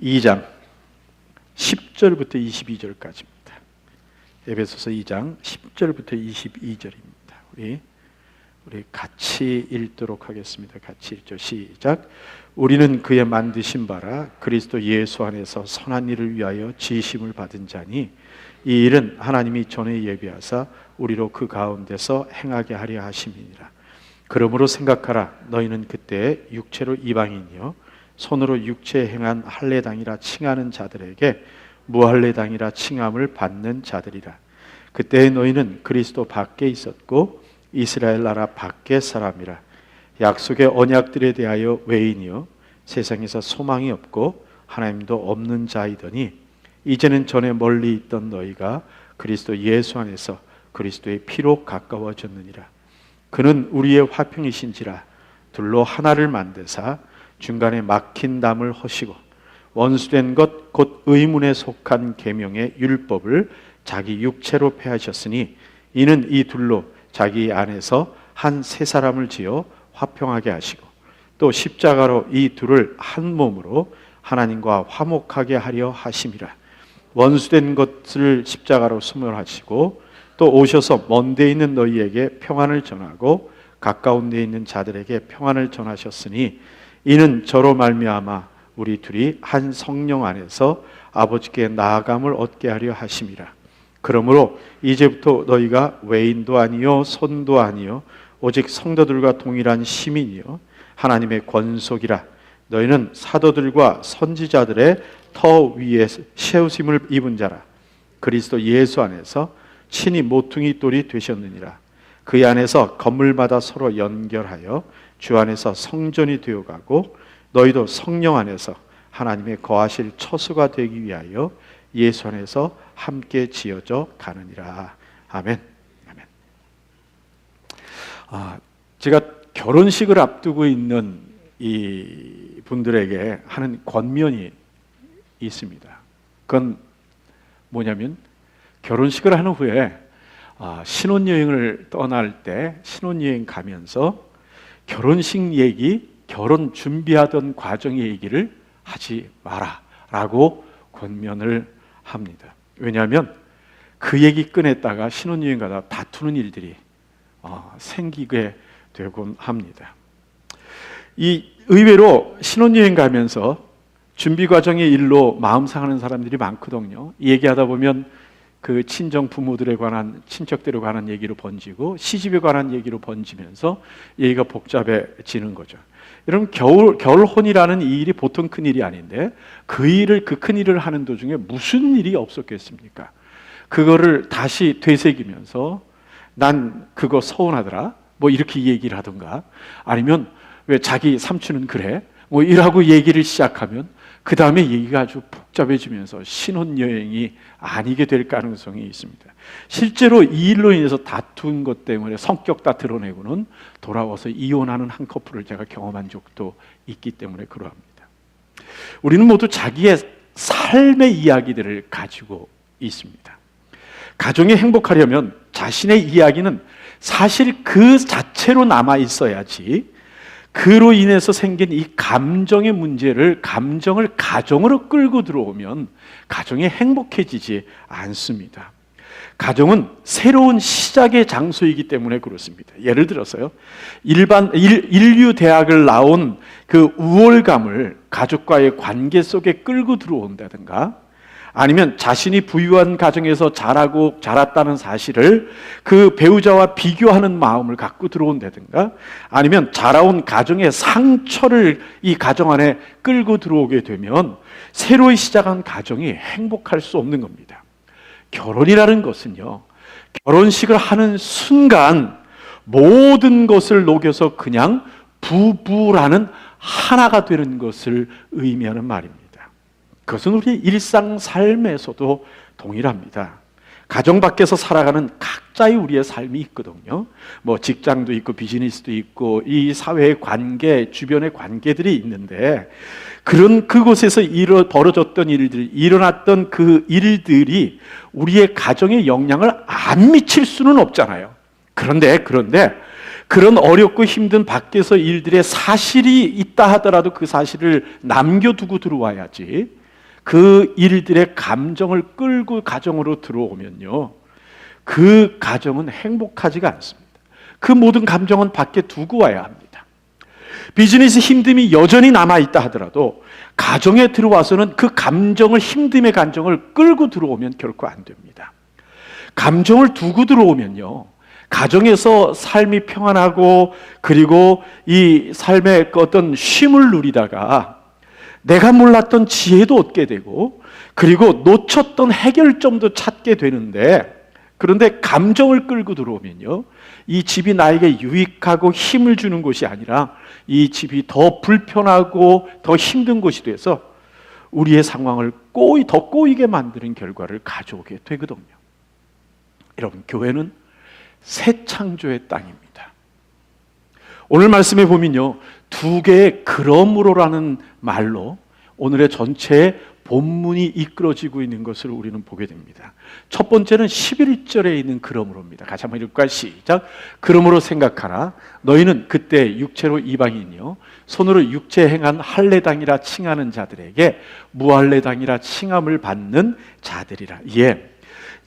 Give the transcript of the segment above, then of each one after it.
2장 10절부터 22절까지입니다. 에베소서 2장 10절부터 22절입니다. 우리 같이 읽도록 하겠습니다. 같이 읽죠. 시작. 우리는 그의 만드신 바라 그리스도 예수 안에서 선한 일을 위하여 지으심을 받은 자니 이 일은 하나님이 전에 예비하사 우리로 그 가운데서 행하게 하려 하심이니라. 그러므로 생각하라. 너희는 그때 육체로 이방인이요 손으로 육체에 행한 할례당이라 칭하는 자들에게 무할례당이라 칭함을 받는 자들이라. 그때 너희는 그리스도 밖에 있었고 이스라엘 나라 밖의 사람이라. 약속의 언약들에 대하여 외인이요 세상에서 소망이 없고 하나님도 없는 자이더니 이제는 전에 멀리 있던 너희가 그리스도 예수 안에서 그리스도의 피로 가까워졌느니라. 그는 우리의 화평이신지라 둘로 하나를 만드사 중간에 막힌 담을 허시고 원수된 것 곧 의문에 속한 계명의 율법을 자기 육체로 폐하셨으니 이는 이 둘로 자기 안에서 한 세 사람을 지어 화평하게 하시고 또 십자가로 이 둘을 한 몸으로 하나님과 화목하게 하려 하심이라. 원수된 것을 십자가로 소멸하시고 또 오셔서 먼 데 있는 너희에게 평안을 전하고 가까운 데 있는 자들에게 평안을 전하셨으니 이는 저로 말미암아 우리 둘이 한 성령 안에서 아버지께 나아감을 얻게 하려 하심이라. 그러므로 이제부터 너희가 외인도 아니요 손도 아니요 오직 성도들과 동일한 시민이요 하나님의 권속이라. 너희는 사도들과 선지자들의 터 위에 세우심을 입은 자라. 그리스도 예수 안에서 친히 모퉁이 돌이 되셨느니라. 그 안에서 건물마다 서로 연결하여 주 안에서 성전이 되어가고 너희도 성령 안에서 하나님의 거하실 처소가 되기 위하여 예수 안에서 함께 지어져 가느니라. 아멘. 아멘. 제가 결혼식을 앞두고 있는 이 분들에게 하는 권면이 있습니다. 그건 뭐냐면 결혼식을 한 후에 신혼여행을 떠날 때 신혼여행 가면서 결혼식 얘기, 결혼 준비하던 과정의 얘기를 하지 마라 라고 권면을 합니다. 왜냐하면 그 얘기 꺼냈다가 신혼여행 가다 다투는 일들이 생기게 되곤 합니다. 이 의외로 신혼여행 가면서 준비 과정의 일로 마음 상하는 사람들이 많거든요. 얘기하다 보면 그 친정 부모들에 관한 친척들에 관한 얘기로 번지고 시집에 관한 얘기로 번지면서 얘기가 복잡해지는 거죠. 여러분 결혼이라는 이 일이 보통 큰 일이 아닌데 그 큰 일을 하는 도중에 무슨 일이 없었겠습니까? 그거를 다시 되새기면서 난 그거 서운하더라 뭐 이렇게 얘기를 하던가 아니면 왜 자기 삼촌은 그래 뭐 이라고 얘기를 시작하면 그 다음에 얘기가 아주 복잡해지면서 신혼여행이 아니게 될 가능성이 있습니다. 실제로 이 일로 인해서 다툰 것 때문에 성격 다 드러내고는 돌아와서 이혼하는 한 커플을 제가 경험한 적도 있기 때문에 그러합니다. 우리는 모두 자기의 삶의 이야기들을 가지고 있습니다. 가정이 행복하려면 자신의 이야기는 사실 그 자체로 남아 있어야지 그로 인해서 생긴 이 감정의 문제를 감정을 가정으로 끌고 들어오면 가정이 행복해지지 않습니다. 가정은 새로운 시작의 장소이기 때문에 그렇습니다. 예를 들어서요, 인류 대학을 나온 그 우월감을 가족과의 관계 속에 끌고 들어온다든가 아니면 자신이 부유한 가정에서 자랐다는 사실을 그 배우자와 비교하는 마음을 갖고 들어온다든가 아니면 자라온 가정의 상처를 이 가정 안에 끌고 들어오게 되면 새로이 시작한 가정이 행복할 수 없는 겁니다. 결혼이라는 것은요, 결혼식을 하는 순간 모든 것을 녹여서 그냥 부부라는 하나가 되는 것을 의미하는 말입니다. 그것은 우리 일상 삶에서도 동일합니다. 가정 밖에서 살아가는 각자의 우리의 삶이 있거든요. 뭐 직장도 있고 비즈니스도 있고 이 사회의 관계, 주변의 관계들이 있는데 그곳에서 벌어졌던 일들, 일어났던 그 일들이 우리의 가정에 영향을 안 미칠 수는 없잖아요. 그런데 그런 어렵고 힘든 밖에서 일들의 사실이 있다 하더라도 그 사실을 남겨두고 들어와야지 그 일들의 감정을 끌고 가정으로 들어오면요, 그 가정은 행복하지가 않습니다. 그 모든 감정은 밖에 두고 와야 합니다. 비즈니스 힘듦이 여전히 남아있다 하더라도 가정에 들어와서는 그 감정을, 힘듦의 감정을 끌고 들어오면 결코 안 됩니다. 감정을 두고 들어오면요, 가정에서 삶이 평안하고, 그리고 이 삶의 어떤 쉼을 누리다가 내가 몰랐던 지혜도 얻게 되고, 그리고 놓쳤던 해결점도 찾게 되는데, 그런데 감정을 끌고 들어오면요, 이 집이 나에게 유익하고 힘을 주는 곳이 아니라 이 집이 더 불편하고 더 힘든 곳이 돼서 우리의 상황을 더 꼬이게 만드는 결과를 가져오게 되거든요. 여러분, 교회는 새 창조의 땅입니다. 오늘 말씀에 보면요, 두 개의 그러므로라는 말로 오늘의 전체 본문이 이끌어지고 있는 것을 우리는 보게 됩니다. 첫 번째는 11절에 있는 그러므로입니다. 같이 한번 읽을까요? 시작. 그러므로 생각하라. 너희는 그때 육체로 이방인이요 손으로 육체 행한 할례당이라 칭하는 자들에게 무할례당이라 칭함을 받는 자들이라. 예.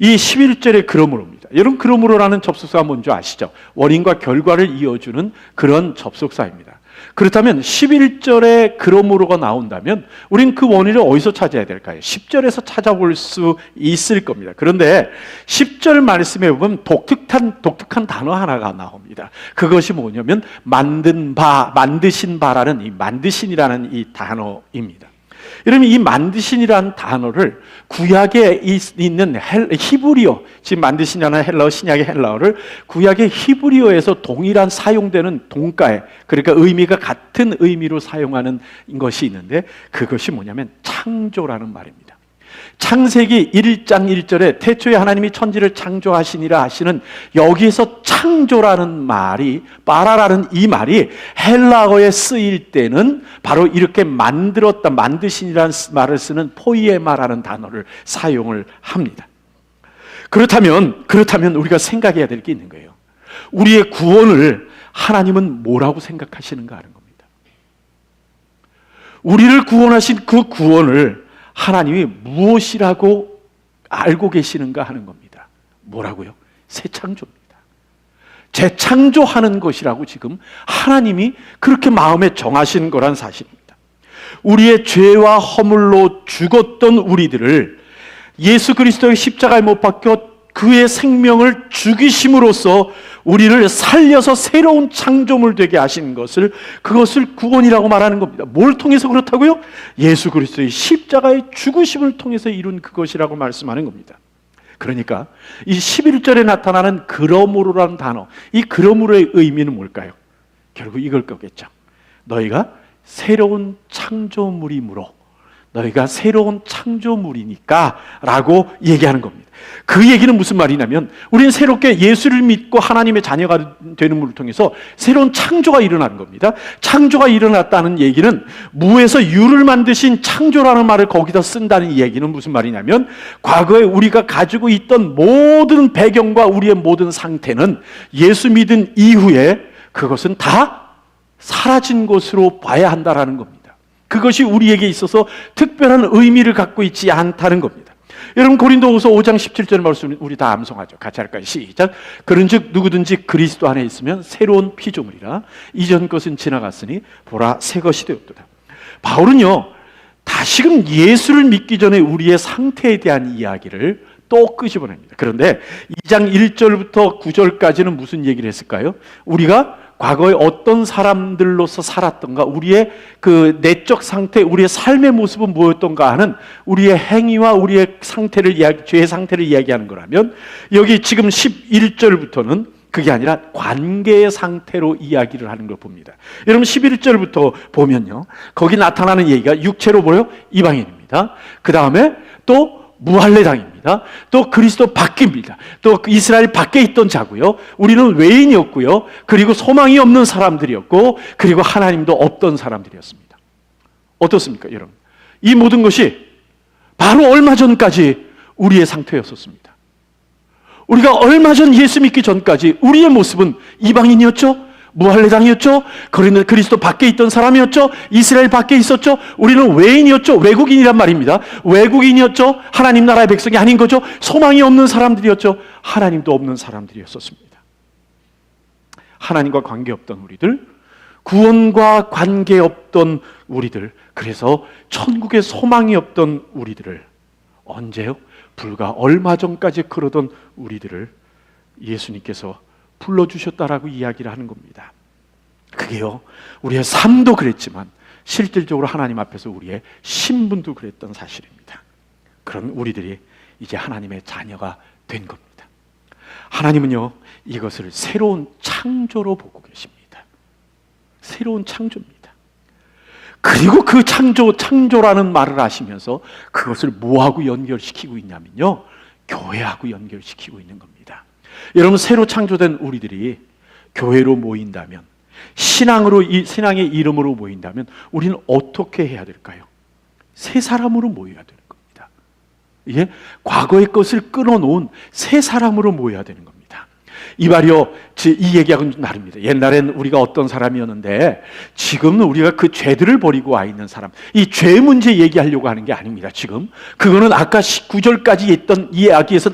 이 11절의 그러므로입니다. 여러분, 그러므로라는 접속사가 뭔지 아시죠? 원인과 결과를 이어주는 그런 접속사입니다. 그렇다면 11절에 그러므로가 나온다면 우린 그 원인을 어디서 찾아야 될까요? 10절에서 찾아볼 수 있을 겁니다. 그런데 10절 말씀에 보면 독특한 단어 하나가 나옵니다. 그것이 뭐냐면 만드신 바라는 이 만드신이라는 이 단어입니다. 여러분, 이 만드신이라는 단어를 구약에 있는 히브리어, 지금 만드신이라는 헬라어, 신약의 헬라어를 구약의 히브리어에서 동일한 사용되는 동가에, 그러니까 의미가 같은 의미로 사용하는 것이 있는데, 그것이 뭐냐면 창조라는 말입니다. 창세기 1장 1절에 태초에 하나님이 천지를 창조하시니라 하시는 여기서 창조라는 말이, 빠라라는 이 말이 헬라어에 쓰일 때는 바로 이렇게 만들었다, 만드신이라는 말을 쓰는 포이에마라는 단어를 사용을 합니다. 그렇다면 우리가 생각해야 될 게 있는 거예요. 우리의 구원을 하나님은 뭐라고 생각하시는가 하는 겁니다. 우리를 구원하신 그 구원을 하나님이 무엇이라고 알고 계시는가 하는 겁니다. 뭐라고요? 새 창조입니다. 재창조하는 것이라고 지금 하나님이 그렇게 마음에 정하신 거란 사실입니다. 우리의 죄와 허물로 죽었던 우리들을 예수 그리스도의 십자가에 못 박혀 그의 생명을 죽이심으로써 우리를 살려서 새로운 창조물 되게 하신 것을, 그것을 구원이라고 말하는 겁니다. 뭘 통해서 그렇다고요? 예수 그리스도의 십자가의 죽으심을 통해서 이룬 그것이라고 말씀하는 겁니다. 그러니까 이 11절에 나타나는 그러므로라는 단어, 이 그러므로의 의미는 뭘까요? 결국 이걸 거겠죠. 너희가 새로운 창조물이므로, 너희가 새로운 창조물이니까 라고 얘기하는 겁니다. 그 얘기는 무슨 말이냐면 우리는 새롭게 예수를 믿고 하나님의 자녀가 되는 것을 통해서 새로운 창조가 일어나는 겁니다. 창조가 일어났다는 얘기는 무에서 유를 만드신 창조라는 말을 거기다 쓴다는 얘기는 무슨 말이냐면 과거에 우리가 가지고 있던 모든 배경과 우리의 모든 상태는 예수 믿은 이후에 그것은 다 사라진 것으로 봐야 한다라는 겁니다. 그것이 우리에게 있어서 특별한 의미를 갖고 있지 않다는 겁니다. 여러분, 고린도후서 5장 17절 말씀 우리 다 암송하죠. 같이 할까요? 시작. 그런즉 누구든지 그리스도 안에 있으면 새로운 피조물이라 이전 것은 지나갔으니 보라 새 것이 되었도다. 바울은요, 다시금 예수를 믿기 전에 우리의 상태에 대한 이야기를 또 끄집어냅니다. 그런데 2장 1절부터 9절까지는 무슨 얘기를 했을까요? 우리가 과거에 어떤 사람들로서 살았던가, 우리의 그 내적 상태, 우리의 삶의 모습은 뭐였던가 하는 우리의 행위와 우리의 상태를 죄의 상태를 이야기하는 거라면, 여기 지금 11절부터는 그게 아니라 관계의 상태로 이야기를 하는 걸 봅니다. 여러분, 11절부터 보면요, 거기 나타나는 얘기가 육체로 보여 이방인입니다. 그 다음에 또 무할례당입니다. 또 그리스도 밖입니다. 또 이스라엘 밖에 있던 자고요. 우리는 외인이었고요. 그리고 소망이 없는 사람들이었고, 그리고 하나님도 없던 사람들이었습니다. 어떻습니까, 여러분? 이 모든 것이 바로 얼마 전까지 우리의 상태였었습니다. 우리가 얼마 전 예수 믿기 전까지 우리의 모습은 이방인이었죠. 무할례당이었죠. 그리스도 밖에 있던 사람이었죠. 이스라엘 밖에 있었죠. 우리는 외인이었죠. 외국인이란 말입니다. 외국인이었죠. 하나님 나라의 백성이 아닌 거죠. 소망이 없는 사람들이었죠. 하나님도 없는 사람들이었었습니다. 하나님과 관계없던 우리들, 구원과 관계없던 우리들, 그래서 천국에 소망이 없던 우리들을 언제요? 불과 얼마 전까지 그러던 우리들을 예수님께서 불러주셨다라고 이야기를 하는 겁니다. 그게요, 우리의 삶도 그랬지만 실질적으로 하나님 앞에서 우리의 신분도 그랬던 사실입니다. 그런 우리들이 이제 하나님의 자녀가 된 겁니다. 하나님은요, 이것을 새로운 창조로 보고 계십니다. 새로운 창조입니다. 그리고 그 창조라는 말을 하시면서 그것을 뭐하고 연결시키고 있냐면요, 교회하고 연결시키고 있는 겁니다. 여러분, 새로 창조된 우리들이 교회로 모인다면, 신앙의 이름으로 모인다면 우리는 어떻게 해야 될까요? 새 사람으로 모여야 되는 겁니다. 예? 과거의 것을 끊어놓은 새 사람으로 모여야 되는 겁니다. 이 말이요, 이 얘기하고는 좀 다릅니다. 옛날엔 우리가 어떤 사람이었는데 지금은 우리가 그 죄들을 버리고 와 있는 사람, 이 죄 문제 얘기하려고 하는 게 아닙니다. 지금 그거는 아까 19절까지 있던 이야기에서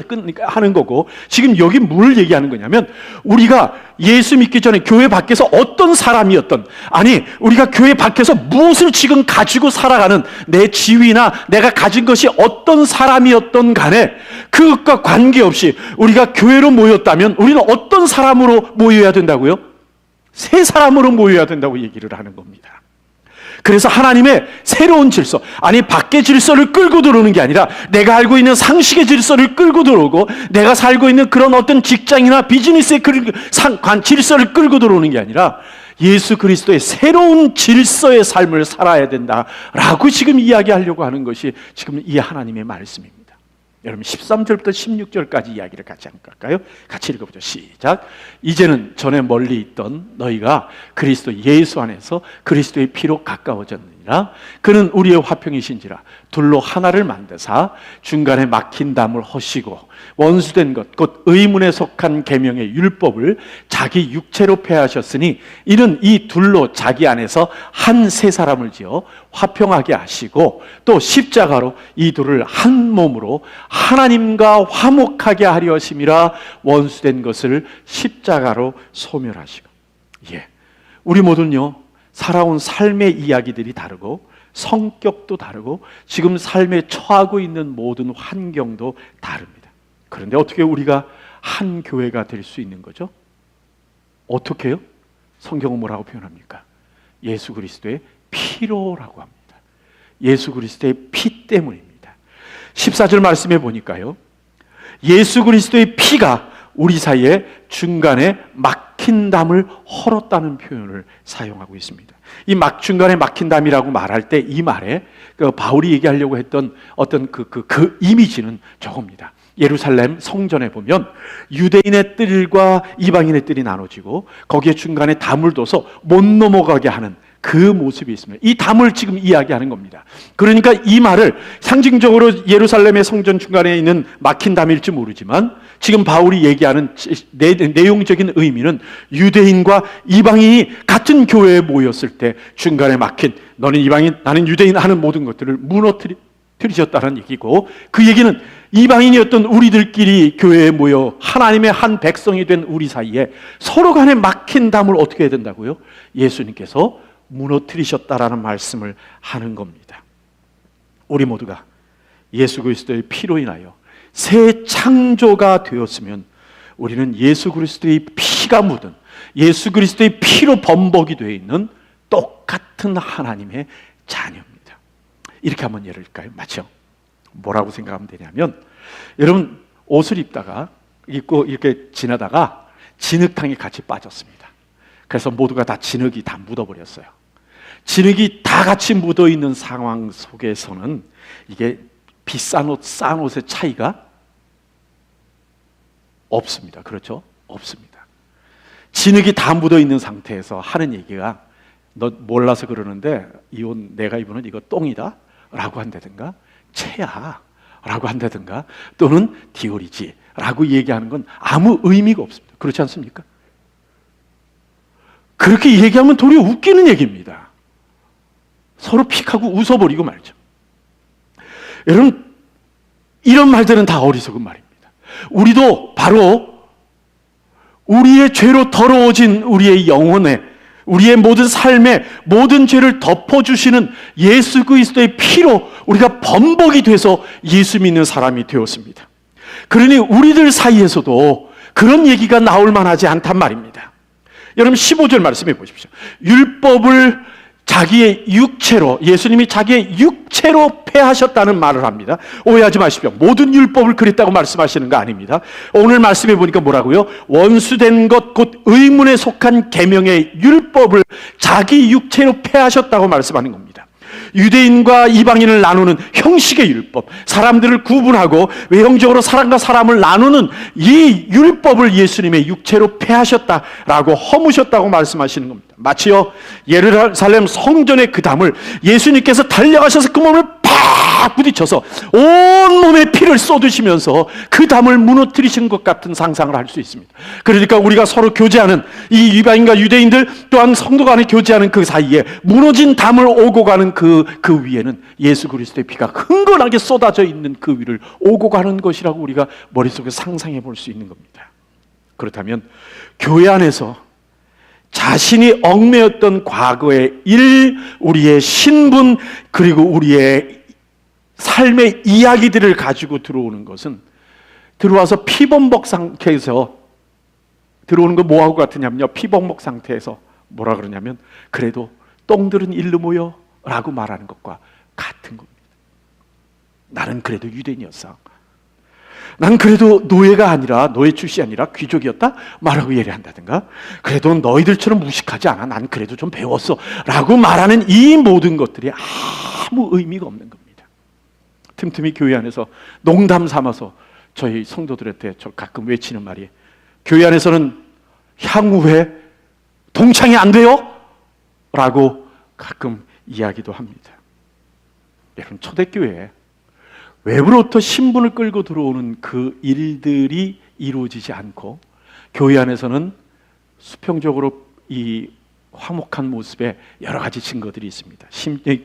하는 거고, 지금 여기 뭘 얘기하는 거냐면, 우리가 예수 믿기 전에 교회 밖에서 어떤 사람이었던, 아니 우리가 교회 밖에서 무엇을 지금 가지고 살아가는, 내 지위나 내가 가진 것이 어떤 사람이었던 간에 그것과 관계없이 우리가 교회로 모였다면 우리는 어떤 사람으로 모여야 된다고요? 새 사람으로 모여야 된다고 얘기를 하는 겁니다. 그래서 하나님의 새로운 질서, 아니 밖의 질서를 끌고 들어오는 게 아니라 내가 알고 있는 상식의 질서를 끌고 들어오고, 내가 살고 있는 그런 어떤 직장이나 비즈니스의 질서를 끌고 들어오는 게 아니라 예수 그리스도의 새로운 질서의 삶을 살아야 된다라고 지금 이야기하려고 하는 것이 지금 이 하나님의 말씀입니다. 여러분, 13절부터 16절까지 이야기를 같이 한번 할까요? 같이 읽어보죠. 시작. 이제는 전에 멀리 있던 너희가 그리스도 예수 안에서 그리스도의 피로 가까워졌느니라. 그는 우리의 화평이신지라 둘로 하나를 만드사 중간에 막힌 담을 허시고 원수된 것 곧 의문에 속한 계명의 율법을 자기 육체로 폐하셨으니 이는 이 둘로 자기 안에서 한 새 사람을 지어 화평하게 하시고, 또 십자가로 이 둘을 한 몸으로 하나님과 화목하게 하려 하심이라. 원수된 것을 십자가로 소멸하시고. 예, 우리 모두는요, 살아온 삶의 이야기들이 다르고 성격도 다르고 지금 삶에 처하고 있는 모든 환경도 다릅니다. 그런데 어떻게 우리가 한 교회가 될 수 있는 거죠? 어떻게요? 성경은 뭐라고 표현합니까? 예수 그리스도의 피로라고 합니다. 예수 그리스도의 피 때문입니다. 14절 말씀에 보니까요, 예수 그리스도의 피가 우리 사이에 중간에 막힌 담을 헐었다는 표현을 사용하고 있습니다. 이 중간에 막힌 담이라고 말할 때 이 말에 바울이 얘기하려고 했던 어떤 그 이미지는 저겁니다. 예루살렘 성전에 보면 유대인의 뜰과 이방인의 뜰이 나눠지고 거기에 중간에 담을 둬서 못 넘어가게 하는 그 모습이 있습니다. 이 담을 지금 이야기하는 겁니다. 그러니까 이 말을 상징적으로 예루살렘의 성전 중간에 있는 막힌 담일지 모르지만 지금 바울이 얘기하는 내용적인 의미는 유대인과 이방인이 같은 교회에 모였을 때 중간에 막힌, 너는 이방인 나는 유대인 하는 모든 것들을 무너뜨리셨다는 얘기고, 그 얘기는 이방인이었던 우리들끼리 교회에 모여 하나님의 한 백성이 된 우리 사이에 서로 간에 막힌 담을 어떻게 해야 된다고요? 예수님께서 무너뜨리셨다라는 말씀을 하는 겁니다. 우리 모두가 예수 그리스도의 피로 인하여 새 창조가 되었으면 우리는 예수 그리스도의 피가 묻은, 예수 그리스도의 피로 범벅이 되어 있는 똑같은 하나님의 자녀입니다. 이렇게 한번 예를 들까요? 맞죠? 뭐라고 생각하면 되냐면, 여러분 옷을 입고 이렇게 지나다가 진흙탕에 같이 빠졌습니다. 그래서 모두가 다 진흙이 다 묻어버렸어요. 진흙이 다 같이 묻어있는 상황 속에서는 이게 비싼 옷, 싼 옷의 차이가 없습니다. 그렇죠? 없습니다. 진흙이 다 묻어있는 상태에서 하는 얘기가, 너 몰라서 그러는데 이 옷 내가 입은 옷 이거 똥이다 라고 한다든가, 채야 라고 한다든가, 또는 디올이지 라고 얘기하는 건 아무 의미가 없습니다. 그렇지 않습니까? 그렇게 얘기하면 도리어 웃기는 얘기입니다. 서로 픽하고 웃어버리고 말죠. 여러분, 이런 말들은 다 어리석은 말입니다. 우리도 바로 우리의 죄로 더러워진 우리의 영혼에, 우리의 모든 삶에 모든 죄를 덮어주시는 예수 그리스도의 피로 우리가 범벅이 돼서 예수 믿는 사람이 되었습니다. 그러니 우리들 사이에서도 그런 얘기가 나올 만하지 않단 말입니다. 여러분 15절 말씀해 보십시오. 율법을 자기의 육체로, 예수님이 자기의 육체로 폐하셨다는 말을 합니다. 오해하지 마십시오. 모든 율법을 그랬다고 말씀하시는 거 아닙니다. 오늘 말씀해 보니까 뭐라고요? 원수된 것 곧 의문에 속한 계명의 율법을 자기 육체로 폐하셨다고 말씀하는 겁니다. 유대인과 이방인을 나누는 형식의 율법, 사람들을 구분하고 외형적으로 사람과 사람을 나누는 이 율법을 예수님의 육체로 폐하셨다라고 허무셨다고 말씀하시는 겁니다. 마치요 예루살렘 성전의 그 담을 예수님께서 달려가셔서 그 몸을 팍 부딪혀서 온몸에 피를 쏟으시면서 그 담을 무너뜨리신 것 같은 상상을 할 수 있습니다. 그러니까 우리가 서로 교제하는 이 이방인과 유대인들 또한 성도 간에 교제하는 그 사이에 무너진 담을 오고 가는 그 위에는 예수 그리스도의 피가 흥건하게 쏟아져 있는 그 위를 오고 가는 것이라고 우리가 머릿속에 상상해 볼 수 있는 겁니다. 그렇다면 교회 안에서 자신이 얽매였던 과거의 일, 우리의 신분, 그리고 우리의 삶의 이야기들을 가지고 들어오는 것은, 들어와서 피범벅 상태에서 들어오는 거 뭐하고 같으냐면요, 피범벅 상태에서 뭐라 그러냐면 그래도 똥들은 일로 모여 라고 말하는 것과 같은 겁니다. 나는 그래도 유대인이었어, 난 그래도 노예가 아니라, 노예 출신이 아니라 귀족이었다 말하고 예리한다든가, 그래도 너희들처럼 무식하지 않아, 난 그래도 좀 배웠어 라고 말하는 이 모든 것들이 아무 의미가 없는 겁니다. 틈틈이 교회 안에서 농담 삼아서 저희 성도들한테 저 가끔 외치는 말이, 교회 안에서는 향후에 동창이 안 돼요? 라고 가끔 이야기도 합니다. 여러분, 초대교회에 외부로부터 신분을 끌고 들어오는 그 일들이 이루어지지 않고 교회 안에서는 수평적으로 이 화목한 모습에 여러 가지 증거들이 있습니다.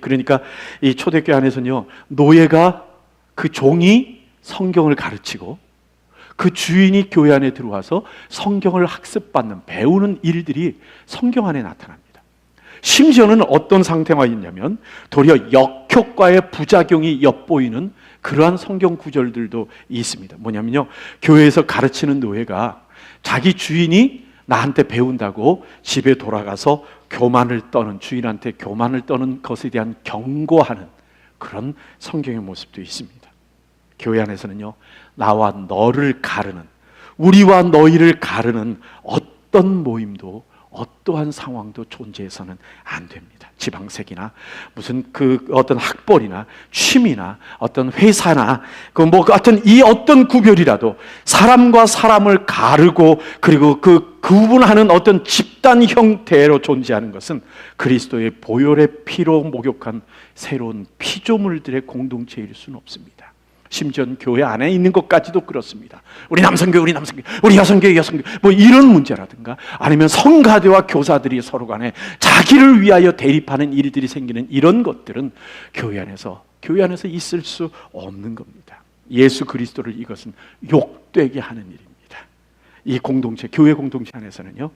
그러니까 이 초대교회 안에서는요, 노예가, 그 종이 성경을 가르치고 그 주인이 교회 안에 들어와서 성경을 학습받는, 배우는 일들이 성경 안에 나타납니다. 심지어는 어떤 상태가 있냐면 도리어 역효과의 부작용이 엿보이는 그러한 성경 구절들도 있습니다. 뭐냐면요, 교회에서 가르치는 노예가 자기 주인이 나한테 배운다고 집에 돌아가서 교만을 떠는, 주인한테 교만을 떠는 것에 대한 경고하는 그런 성경의 모습도 있습니다. 교회 안에서는요, 나와 너를 가르는, 우리와 너희를 가르는 어떤 모임도, 어떠한 상황도 존재해서는 안 됩니다. 지방색이나 무슨 그 어떤 학벌이나 취미나 어떤 회사나 그 뭐 같은 이 어떤 구별이라도 사람과 사람을 가르고 그리고 그 구분하는 어떤 집단 형태로 존재하는 것은 그리스도의 보혈의 피로 목욕한 새로운 피조물들의 공동체일 수는 없습니다. 심지어 교회 안에 있는 것까지도 그렇습니다. 우리 남성교회, 우리 남성교회, 우리 여성교회, 여성교회, 뭐 이런 문제라든가, 아니면 성가대와 교사들이 서로 간에 자기를 위하여 대립하는 일들이 생기는 이런 것들은 교회 안에서 있을 수 없는 겁니다. 예수 그리스도를 이것은 욕되게 하는 일입니다. 이 공동체, 교회 공동체 안에서는요,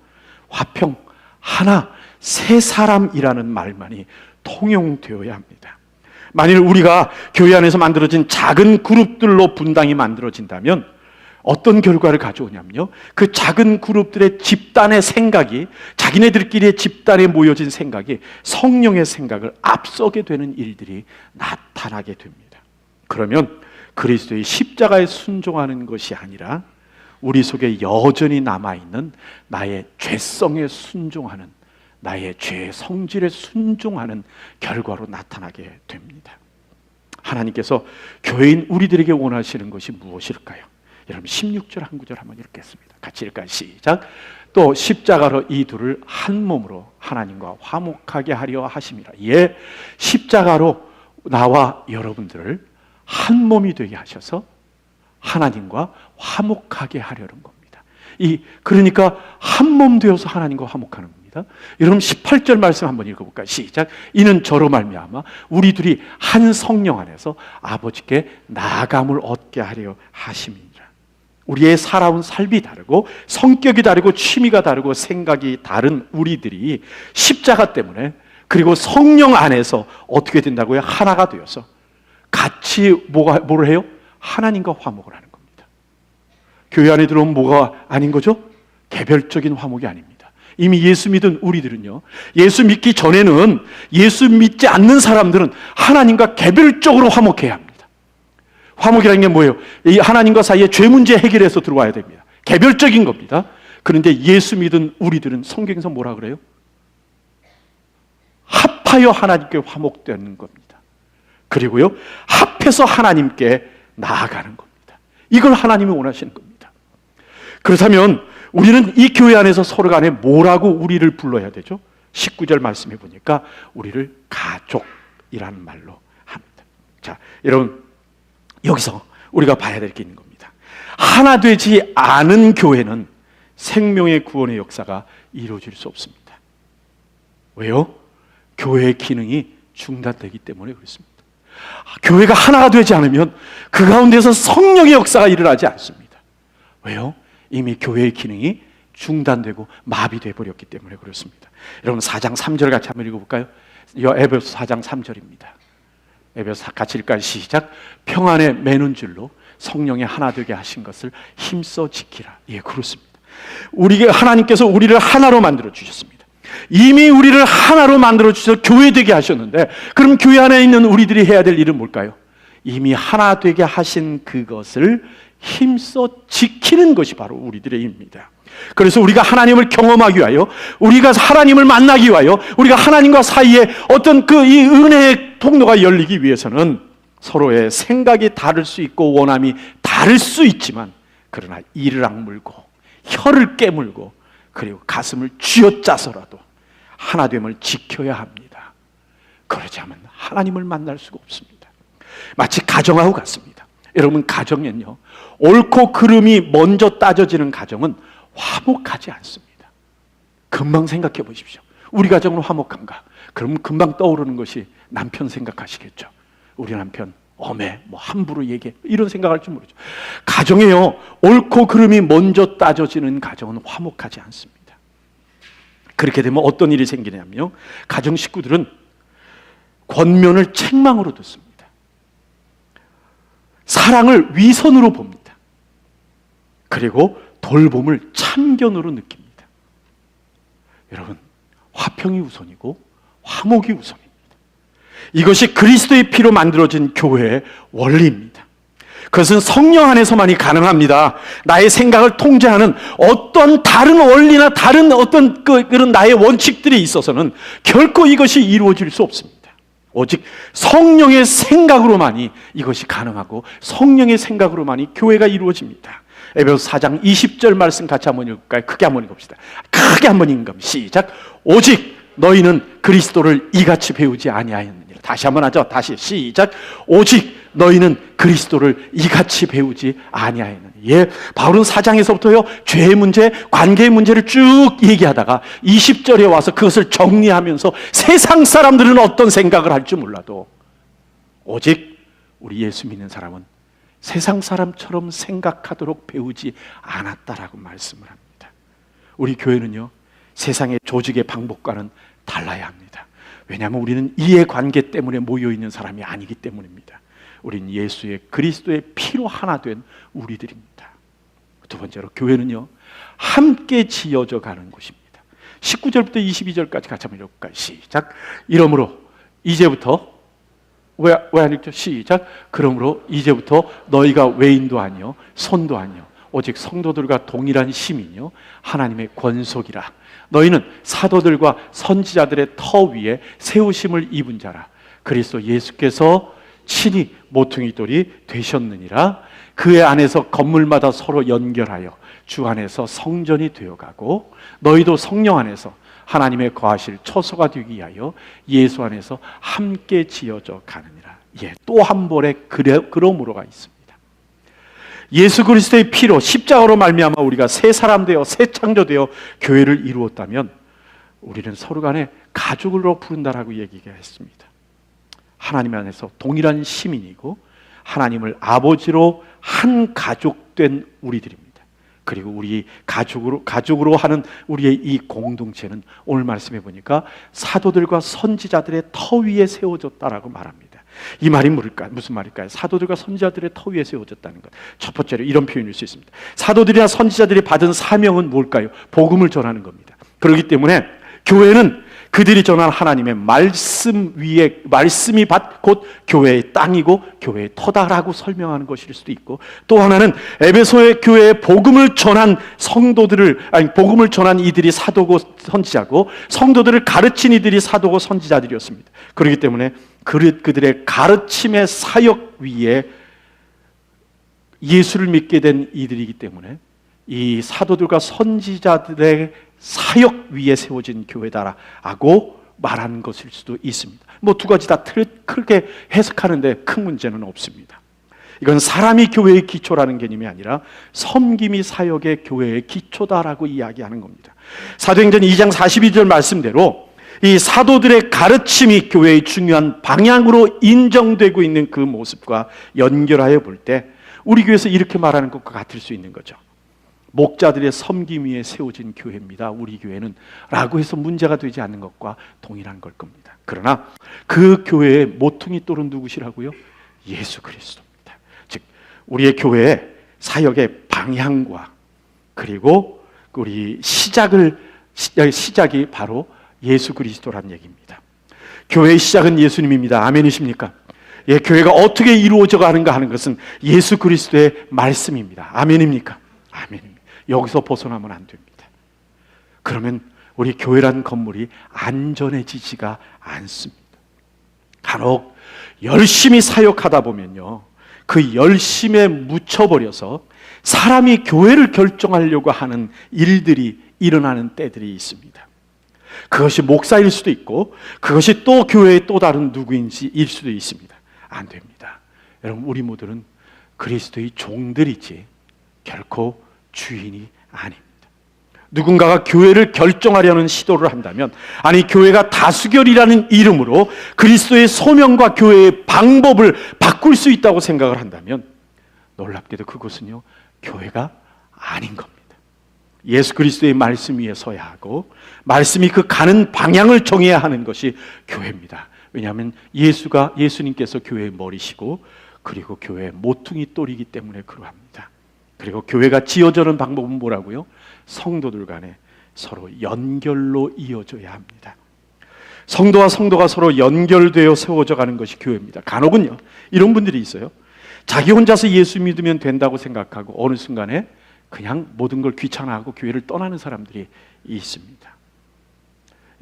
화평, 하나, 세 사람이라는 말만이 통용되어야 합니다. 만일 우리가 교회 안에서 만들어진 작은 그룹들로 분당이 만들어진다면 어떤 결과를 가져오냐면요, 그 작은 그룹들의 집단의 생각이, 자기네들끼리의 집단에 모여진 생각이 성령의 생각을 앞서게 되는 일들이 나타나게 됩니다. 그러면 그리스도의 십자가에 순종하는 것이 아니라 우리 속에 여전히 남아있는 나의 죄성에 순종하는, 나의 죄의 성질에 순종하는 결과로 나타나게 됩니다. 하나님께서 교회인 우리들에게 원하시는 것이 무엇일까요? 여러분 16절 한 구절 한번 읽겠습니다. 같이 읽을까요? 시작. 또 십자가로 이 둘을 한 몸으로 하나님과 화목하게 하려 하심이라. 예, 십자가로 나와 여러분들을 한 몸이 되게 하셔서 하나님과 화목하게 하려는 겁니다. 그러니까 한 몸 되어서 하나님과 화목하는 겁니다. 있습니다. 여러분 18절 말씀 한번 읽어볼까요? 시작. 이는 저로 말미암아 우리 둘이 한 성령 안에서 아버지께 나아감을 얻게 하려 하심이니라. 우리의 살아온 삶이 다르고 성격이 다르고 취미가 다르고 생각이 다른 우리들이 십자가 때문에 그리고 성령 안에서 어떻게 된다고요? 하나가 되어서 같이 뭐를 해요? 하나님과 화목을 하는 겁니다. 교회 안에 들어오면 뭐가 아닌 거죠? 개별적인 화목이 아닙니다. 이미 예수 믿은 우리들은요, 예수 믿기 전에는, 예수 믿지 않는 사람들은 하나님과 개별적으로 화목해야 합니다. 화목이라는 게 뭐예요? 이 하나님과 사이에 죄 문제 해결해서 들어와야 됩니다. 개별적인 겁니다. 그런데 예수 믿은 우리들은 성경에서 뭐라 그래요? 합하여 하나님께 화목되는 겁니다. 그리고요, 합해서 하나님께 나아가는 겁니다. 이걸 하나님이 원하시는 겁니다. 그렇다면 우리는 이 교회 안에서 서로 간에 뭐라고 우리를 불러야 되죠? 19절 말씀해 보니까 우리를 가족이라는 말로 합니다. 자, 여러분, 여기서 우리가 봐야 될 게 있는 겁니다. 하나 되지 않은 교회는 생명의 구원의 역사가 이루어질 수 없습니다. 왜요? 교회의 기능이 중단되기 때문에 그렇습니다. 교회가 하나가 되지 않으면 그 가운데서 성령의 역사가 일어나지 않습니다. 왜요? 이미 교회의 기능이 중단되고 마비되어 버렸기 때문에 그렇습니다. 여러분 4장 3절 같이 한번 읽어볼까요? 에베소 4장 3절입니다. 에베소 같이 읽을까요? 시작. 평안에 매는 줄로 성령의 하나 되게 하신 것을 힘써 지키라. 예, 그렇습니다. 하나님께서 우리를 하나로 만들어 주셨습니다. 이미 우리를 하나로 만들어 주셔서 교회 되게 하셨는데, 그럼 교회 안에 있는 우리들이 해야 될 일은 뭘까요? 이미 하나 되게 하신 그것을 힘써 지키는 것이 바로 우리들의 일입니다. 그래서 우리가 하나님을 경험하기 위하여, 우리가 하나님을 만나기 위하여, 우리가 하나님과 사이에 어떤 이 은혜의 통로가 열리기 위해서는 서로의 생각이 다를 수 있고 원함이 다를 수 있지만, 그러나 이를 악물고 혀를 깨물고 그리고 가슴을 쥐어짜서라도 하나됨을 지켜야 합니다. 그러지 않으면 하나님을 만날 수가 없습니다. 마치 가정하고 같습니다. 여러분, 가정은요, 옳고 그름이 먼저 따져지는 가정은 화목하지 않습니다. 금방 생각해 보십시오. 우리 가정은 화목한가? 그러면 금방 떠오르는 것이 남편 생각하시겠죠. 우리 남편 어메 함부로 얘기해, 이런 생각할 줄 모르죠. 가정에요, 옳고 그름이 먼저 따져지는 가정은 화목하지 않습니다. 그렇게 되면 어떤 일이 생기냐면요, 가정 식구들은 권면을 책망으로 듣습니다. 사랑을 위선으로 봅니다. 그리고 돌봄을 참견으로 느낍니다. 여러분, 화평이 우선이고 화목이 우선입니다. 이것이 그리스도의 피로 만들어진 교회의 원리입니다. 그것은 성령 안에서만이 가능합니다. 나의 생각을 통제하는 어떤 다른 원리나 다른 어떤 그런 나의 원칙들이 있어서는 결코 이것이 이루어질 수 없습니다. 오직 성령의 생각으로만이 이것이 가능하고 성령의 생각으로만이 교회가 이루어집니다. 에베소 4장 20절 말씀 같이 한번 읽을까요? 크게 한번 읽읍시다. 크게 한번 읽음. 시작. 오직 너희는 그리스도를 이같이 배우지 아니하였느니라. 다시 한번 하죠. 다시 시작. 오직 너희는 그리스도를 이같이 배우지 아니하였느니라. 예, 바울은 4장에서부터요, 죄의 문제, 관계의 문제를 쭉 얘기하다가 20절에 와서 그것을 정리하면서 세상 사람들은 어떤 생각을 할지 몰라도 오직 우리 예수 믿는 사람은 세상 사람처럼 생각하도록 배우지 않았다라고 말씀을 합니다. 우리 교회는요, 세상의 조직의 방법과는 달라야 합니다. 왜냐하면 우리는 이해관계 때문에 모여있는 사람이 아니기 때문입니다. 우린 예수의 그리스도의 피로 하나 된 우리들입니다. 두 번째로, 교회는요, 함께 지어져 가는 곳입니다. 19절부터 22절까지 같이 한번 읽을까요? 시작. 이러므로 이제부터, 왜 안 읽죠? 시작. 그러므로 이제부터 너희가 외인도 아니요 손도 아니요 오직 성도들과 동일한 시민이요 하나님의 권속이라. 너희는 사도들과 선지자들의 터 위에 세우심을 입은 자라. 그리스도 예수께서 친히 모퉁이 돌이 되셨느니라. 그의 안에서 건물마다 서로 연결하여 주 안에서 성전이 되어가고 너희도 성령 안에서 하나님의 거하실 처소가 되기 위하여 예수 안에서 함께 지어져 가느니라. 예, 또 한 번의 그러므로가 있습니다. 예수 그리스도의 피로 십자가로 말미암아 우리가 새 사람 되어 새 창조 되어 교회를 이루었다면 우리는 서로 간에 가족으로 부른다라고 얘기했습니다. 하나님 안에서 동일한 시민이고 하나님을 아버지로 한 가족된 우리들입니다. 그리고 우리 가족으로 하는 우리의 이 공동체는 오늘 말씀해 보니까 사도들과 선지자들의 터 위에 세워졌다라고 말합니다. 이 말이 무슨 말일까요? 사도들과 선지자들의 터 위에 세워졌다는 것. 첫 번째로 이런 표현일 수 있습니다. 사도들이나 선지자들이 받은 사명은 뭘까요? 복음을 전하는 겁니다. 그렇기 때문에 교회는 그들이 전한 하나님의 말씀 위에, 말씀이 곧 교회의 땅이고 교회의 터다라고 설명하는 것일 수도 있고, 또 하나는 에베소의 교회에 복음을 전한 복음을 전한 이들이 사도고 선지자고, 성도들을 가르친 이들이 사도고 선지자들이었습니다. 그렇기 때문에 그들의 가르침의 사역 위에 예수를 믿게 된 이들이기 때문에 이 사도들과 선지자들의 사역 위에 세워진 교회다라고 말하는 것일 수도 있습니다. 뭐 두 가지 다 크게 해석하는데 큰 문제는 없습니다. 이건 사람이 교회의 기초라는 개념이 아니라 섬김이 사역의 교회의 기초다라고 이야기하는 겁니다. 사도행전 2장 42절 말씀대로 이 사도들의 가르침이 교회의 중요한 방향으로 인정되고 있는 그 모습과 연결하여 볼 때 우리 교회에서 이렇게 말하는 것과 같을 수 있는 거죠. 목자들의 섬김 위에 세워진 교회입니다, 우리 교회는, 라고 해서 문제가 되지 않는 것과 동일한 걸 겁니다. 그러나 그 교회의 모퉁이 돌은 누구시라고요? 예수 그리스도입니다. 즉 우리의 교회의 사역의 방향과 그리고 우리 시작이 바로 예수 그리스도라는 얘기입니다. 교회의 시작은 예수님입니다. 아멘이십니까? 예, 교회가 어떻게 이루어져 가는가 하는 것은 예수 그리스도의 말씀입니다. 아멘입니까? 아멘입니다. 여기서 벗어나면 안 됩니다. 그러면 우리 교회라는 건물이 안전해지지가 않습니다. 간혹 열심히 사역하다 보면요, 그 열심에 묻혀버려서 사람이 교회를 결정하려고 하는 일들이 일어나는 때들이 있습니다. 그것이 목사일 수도 있고 그것이 또 교회의 또 다른 누구인지일 수도 있습니다. 안 됩니다. 여러분, 우리 모두는 그리스도의 종들이지 결코 주인이 아닙니다. 누군가가 교회를 결정하려는 시도를 한다면, 아니 교회가 다수결이라는 이름으로 그리스도의 소명과 교회의 방법을 바꿀 수 있다고 생각을 한다면 놀랍게도 그것은요 교회가 아닌 겁니다. 예수 그리스도의 말씀 위에 서야 하고 말씀이 그 가는 방향을 정해야 하는 것이 교회입니다. 왜냐하면 예수님께서 교회의 머리시고 그리고 교회의 모퉁이 돌이기 때문에 그러합니다. 그리고 교회가 지어지는 방법은 뭐라고요? 성도들 간에 서로 연결로 이어져야 합니다. 성도와 성도가 서로 연결되어 세워져 가는 것이 교회입니다. 간혹은요 이런 분들이 있어요. 자기 혼자서 예수 믿으면 된다고 생각하고 어느 순간에 그냥 모든 걸 귀찮아하고 교회를 떠나는 사람들이 있습니다.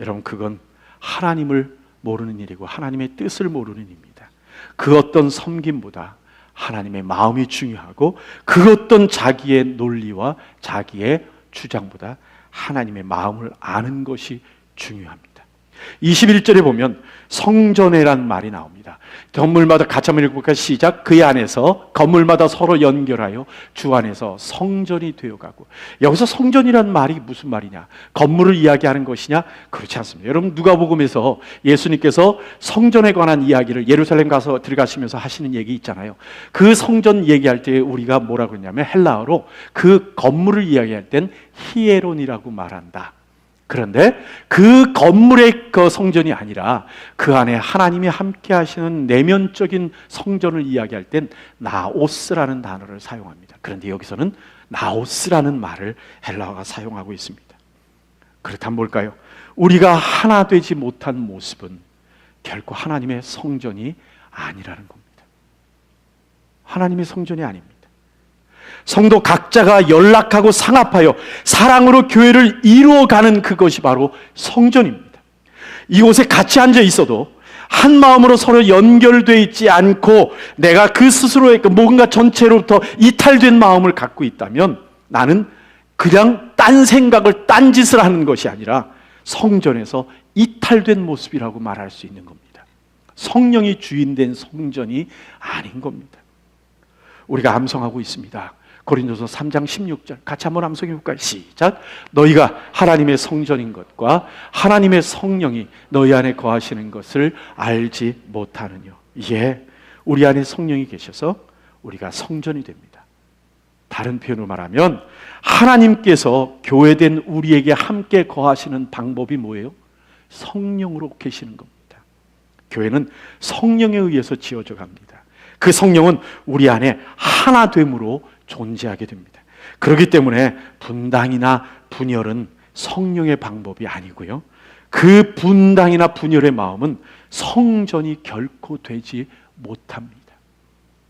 여러분, 그건 하나님을 모르는 일이고 하나님의 뜻을 모르는 일입니다. 그 어떤 섬김보다 하나님의 마음이 중요하고 그 어떤 자기의 논리와 자기의 주장보다 하나님의 마음을 아는 것이 중요합니다. 21절에 보면 성전회란 말이 나옵니다. 건물마다 같이 한번 읽어볼까요? 시작. 그 안에서 건물마다 서로 연결하여 주 안에서 성전이 되어가고. 여기서 성전이란 말이 무슨 말이냐? 건물을 이야기하는 것이냐? 그렇지 않습니다. 여러분, 누가복음에서 예수님께서 성전에 관한 이야기를 예루살렘 가서 들어가시면서 하시는 얘기 있잖아요. 그 성전 얘기할 때 우리가 뭐라고 그러냐면 헬라어로 그 건물을 이야기할 땐 히에론이라고 말한다. 그런데 그 건물의 그 성전이 아니라 그 안에 하나님이 함께 하시는 내면적인 성전을 이야기할 땐 나오스라는 단어를 사용합니다. 그런데 여기서는 나오스라는 말을 헬라어가 사용하고 있습니다. 그렇다면 뭘까요? 우리가 하나 되지 못한 모습은 결코 하나님의 성전이 아니라는 겁니다. 하나님의 성전이 아닙니다. 성도 각자가 연락하고 상합하여 사랑으로 교회를 이루어가는 그것이 바로 성전입니다. 이곳에 같이 앉아 있어도 한 마음으로 서로 연결되어 있지 않고 내가 그 스스로의 뭔가 전체로부터 이탈된 마음을 갖고 있다면 나는 그냥 딴 생각을 딴 짓을 하는 것이 아니라 성전에서 이탈된 모습이라고 말할 수 있는 겁니다. 성령이 주인된 성전이 아닌 겁니다. 우리가 암송하고 있습니다. 고린도서 3장 16절 같이 한번 암송해 볼까요? 시작. 너희가 하나님의 성전인 것과 하나님의 성령이 너희 안에 거하시는 것을 알지 못하느뇨. 예, 우리 안에 성령이 계셔서 우리가 성전이 됩니다. 다른 표현으로 말하면 하나님께서 교회된 우리에게 함께 거하시는 방법이 뭐예요? 성령으로 계시는 겁니다. 교회는 성령에 의해서 지어져 갑니다. 그 성령은 우리 안에 하나됨으로 존재하게 됩니다. 그렇기 때문에 분당이나 분열은 성령의 방법이 아니고요, 그 분당이나 분열의 마음은 성전이 결코 되지 못합니다.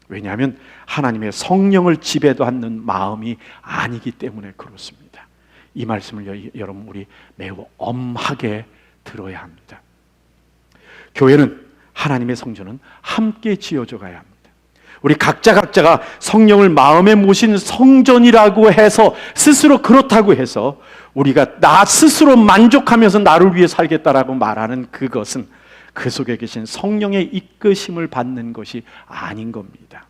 왜냐하면 하나님의 성령을 지배도 않는 마음이 아니기 때문에 그렇습니다. 이 말씀을 여러분 우리 매우 엄하게 들어야 합니다. 교회는, 하나님의 성전은 함께 지어져 가야 합니다. 우리 각자가 성령을 마음에 모신 성전이라고 해서, 스스로 그렇다고 해서 우리가 나 스스로 만족하면서 나를 위해 살겠다라고 말하는 그것은 그 속에 계신 성령의 이끄심을 받는 것이 아닌 겁니다.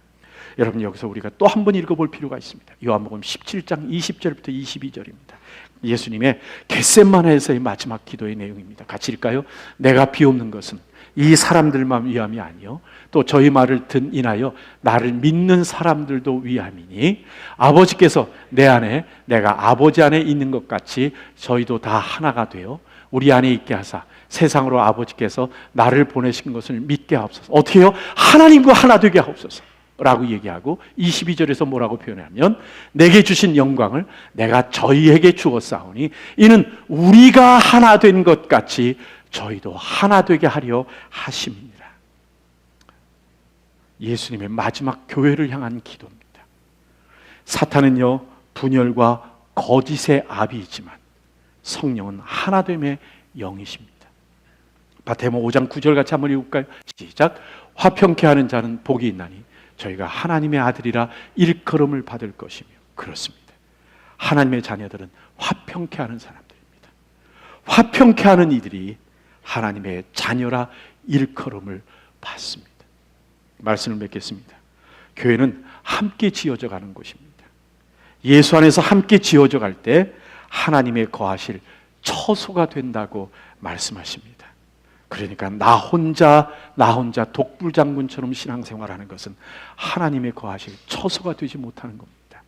여러분, 여기서 우리가 또 한 번 읽어볼 필요가 있습니다. 요한복음 17장 20절부터 22절입니다. 예수님의 겟세마네에서의 마지막 기도의 내용입니다. 같이 읽을까요? 내가 비옵는 것은 이 사람들만 위함이 아니요 또 저희 말을 인하여 나를 믿는 사람들도 위함이니 아버지께서 내 안에 내가 아버지 안에 있는 것 같이 저희도 다 하나가 되어 우리 안에 있게 하사 세상으로 아버지께서 나를 보내신 것을 믿게 하옵소서. 어떻게 해요? 하나님과 하나 되게 하옵소서 라고 얘기하고 22절에서 뭐라고 표현하면 내게 주신 영광을 내가 저희에게 주었사오니 이는 우리가 하나 된 것 같이 저희도 하나 되게 하려 하심이니라. 예수님의 마지막 교회를 향한 기도입니다. 사탄은요, 분열과 거짓의 아비이지만 성령은 하나됨의 영이십니다. 마태복음 5장 9절 같이 한번 읽을까요? 시작. 화평케 하는 자는 복이 있나니 저희가 하나님의 아들이라 일컬음을 받을 것이며. 그렇습니다. 하나님의 자녀들은 화평케 하는 사람들입니다. 화평케 하는 이들이 하나님의 자녀라 일컬음을 받습니다. 말씀을 맺겠습니다. 교회는 함께 지어져 가는 곳입니다. 예수 안에서 함께 지어져 갈 때 하나님의 거하실 처소가 된다고 말씀하십니다. 그러니까 나 혼자 독불장군처럼 신앙생활하는 것은 하나님의 거하실 처소가 되지 못하는 겁니다.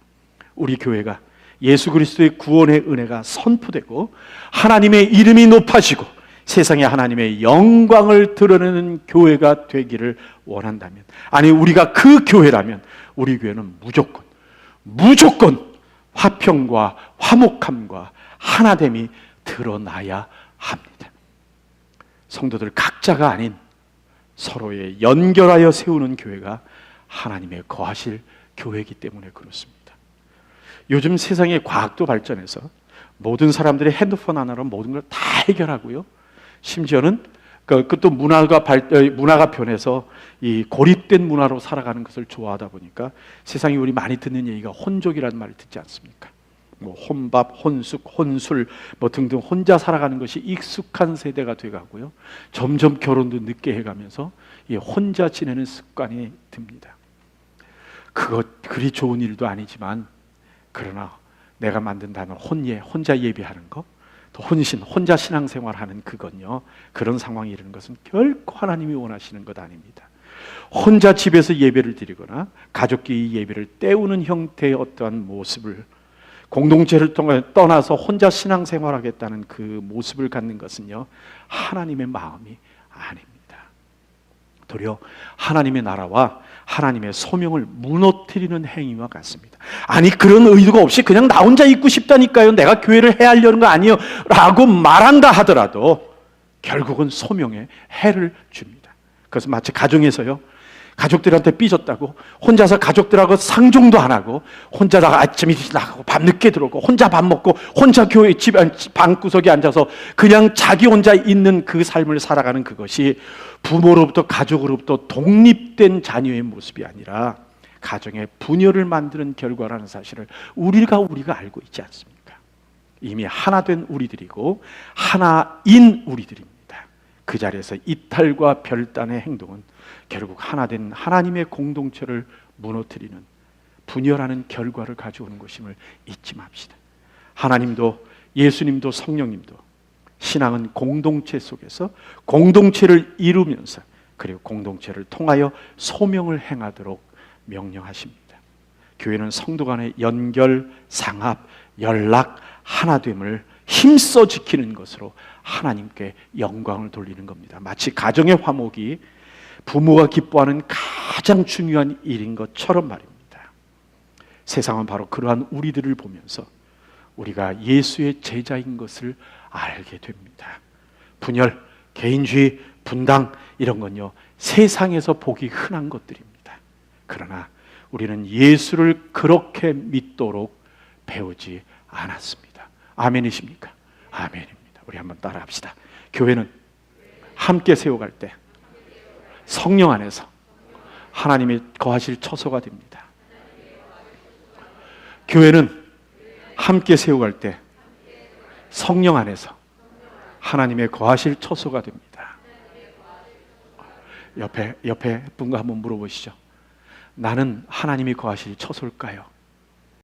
우리 교회가 예수 그리스도의 구원의 은혜가 선포되고 하나님의 이름이 높아지고 세상에 하나님의 영광을 드러내는 교회가 되기를 원한다면, 아니 우리가 그 교회라면 우리 교회는 무조건 화평과 화목함과 하나됨이 드러나야 합니다. 성도들 각자가 아닌 서로에 연결하여 세우는 교회가 하나님의 거하실 교회이기 때문에 그렇습니다. 요즘 세상의 과학도 발전해서 모든 사람들이 핸드폰 하나로 모든 걸 다 해결하고요, 심지어는 또 문화가 변해서 이 고립된 문화로 살아가는 것을 좋아하다 보니까 세상에 우리 많이 듣는 얘기가 혼족이라는 말을 듣지 않습니까? 뭐 혼밥, 혼숙, 혼술 뭐 등등 혼자 살아가는 것이 익숙한 세대가 돼가고요, 점점 결혼도 늦게 해가면서 이 혼자 지내는 습관이 듭니다. 그것 그리 좋은 일도 아니지만, 그러나 내가 만든 단어 혼자 예배하는 거, 또 혼자 신앙생활하는 그건요, 그런 상황이 이르는 것은 결코 하나님이 원하시는 것 아닙니다. 혼자 집에서 예배를 드리거나 가족끼리 예배를 때우는 형태의 어떠한 모습을, 공동체를 떠나서 혼자 신앙생활하겠다는 그 모습을 갖는 것은요, 하나님의 마음이 아닙니다. 도리어 하나님의 나라와 하나님의 소명을 무너뜨리는 행위와 같습니다. 아니 그런 의도가 없이 그냥 나 혼자 있고 싶다니까요, 내가 교회를 해야 하려는 거 아니에요 라고 말한다 하더라도 결국은 소명에 해를 줍니다. 그래서 마치 가정에서요, 가족들한테 삐졌다고 혼자서 가족들하고 상종도 안 하고 혼자다가 아침 일찍 나가고 밤늦게 들어오고 혼자 밥 먹고 혼자 교회 집 방구석에 앉아서 그냥 자기 혼자 있는 그 삶을 살아가는 그것이 부모로부터 가족으로부터 독립된 자녀의 모습이 아니라 가정의 분열을 만드는 결과라는 사실을 우리가 알고 있지 않습니까? 이미 하나 된 우리들이고 하나인 우리들입니다. 그 자리에서 이탈과 별단의 행동은 결국 하나 된 하나님의 공동체를 무너뜨리는 분열하는 결과를 가져오는 것임을 잊지 맙시다. 하나님도 예수님도 성령님도 신앙은 공동체 속에서 공동체를 이루면서 그리고 공동체를 통하여 소명을 행하도록 명령하십니다. 교회는 성도 간의 연결, 상합, 연락, 하나됨을 힘써 지키는 것으로 하나님께 영광을 돌리는 겁니다. 마치 가정의 화목이 부모가 기뻐하는 가장 중요한 일인 것처럼 말입니다. 세상은 바로 그러한 우리들을 보면서 우리가 예수의 제자인 것을 알게 됩니다. 분열, 개인주의, 분당 이런 건요 세상에서 보기 흔한 것들입니다. 그러나 우리는 예수를 그렇게 믿도록 배우지 않았습니다. 아멘이십니까? 아멘입니다. 우리 한번 따라합시다. 교회는 함께 세워갈 때 성령 안에서 하나님이 거하실 처소가 됩니다. 교회는 함께 세워갈 때 성령 안에서 하나님의 거하실 처소가 됩니다. 옆에 분과 한번 물어보시죠. 나는 하나님이 거하실 처소일까요?